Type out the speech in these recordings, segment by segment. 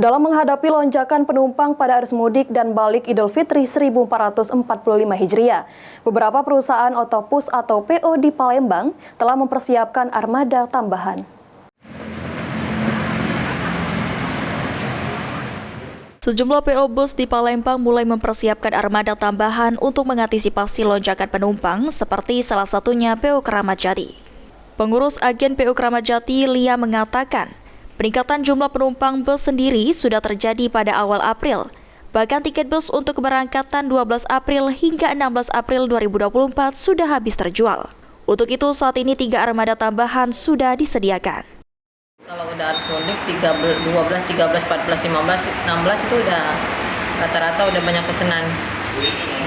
Dalam menghadapi lonjakan penumpang pada arus mudik dan balik Idul Fitri 1445 Hijriah, beberapa perusahaan otobus atau PO di Palembang telah mempersiapkan armada tambahan. Sejumlah PO bus di Palembang mulai mempersiapkan armada tambahan untuk mengantisipasi lonjakan penumpang, seperti salah satunya PO Keramat Jati. Pengurus agen PO Keramat Jati, Lia, mengatakan, peningkatan jumlah penumpang bus sendiri sudah terjadi pada awal April. Bahkan tiket bus untuk keberangkatan 12 April hingga 16 April 2024 sudah habis terjual. Untuk itu saat ini 3 armada tambahan sudah disediakan. Kalau udah arus mudik 12, 13, 14, 15, 16 itu udah rata-rata udah banyak pesanan.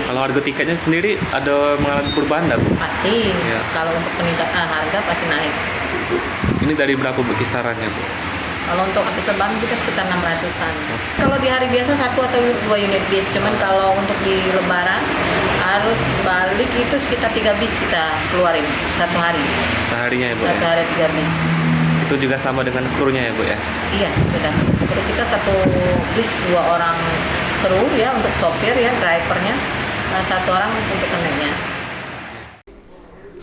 Kalau harga tiketnya sendiri ada mengalami perubahan nggak, Bu? Pasti, Ya. Kalau untuk peningkatan harga pasti naik. Ini dari berapa, Bu, kisarannya, Bu? Kalau untuk habis lebaran kita sekitar 600-an. Kalau di hari biasa 1 atau 2 unit bis, cuman kalau untuk di lebaran arus balik itu sekitar 3 bis kita keluarin satu hari. Seharinya ya, Bu? Satu Ya? hari 3 bis. Itu juga sama dengan krunya ya, Bu, ya? Iya, sudah. Kru kita 1 bis 2 orang kru ya untuk sopir ya, drivernya, 1 orang untuk keneknya.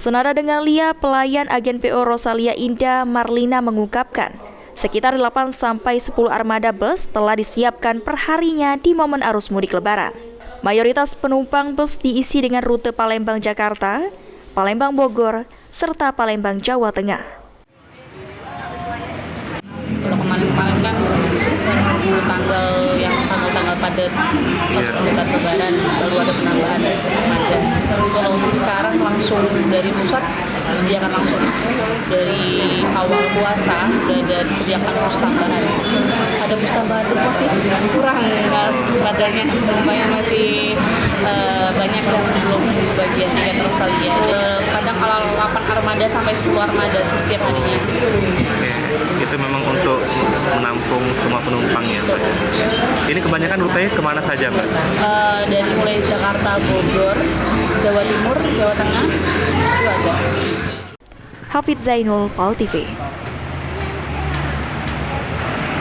Senada dengan Lia, pelayan agen PO Rosalia Indah, Marlina, mengungkapkan, sekitar 8-10 armada bus telah disiapkan perharinya di momen arus mudik lebaran. Mayoritas penumpang bus diisi dengan rute Palembang-Jakarta, Palembang-Bogor, serta Palembang-Jawa Tengah. Kalau kemarin-kemarin kan menunggu tanggal padat, pas mendekat lebaran baru ada penambahan armada. Kalau untuk sekarang langsung dari pusat disediakan langsung dari awal puasa sudah ada disediakan bus tambahan. Ada bus tambahan berapa sih? Kurang katanya, supaya masih banyak yang belum bagian tiket Rosalia. Kadang kalau 8 armada sampai 10 armada setiap harinya. Oke, itu memang untuk menampung semua penumpangnya, Mbak. Ini kebanyakan rutenya kemana saja, Mbak? Dari mulai Jakarta, Bogor, Jawa Timur, Jawa Tengah, itu ada. Hafid Zainul, PAL TV.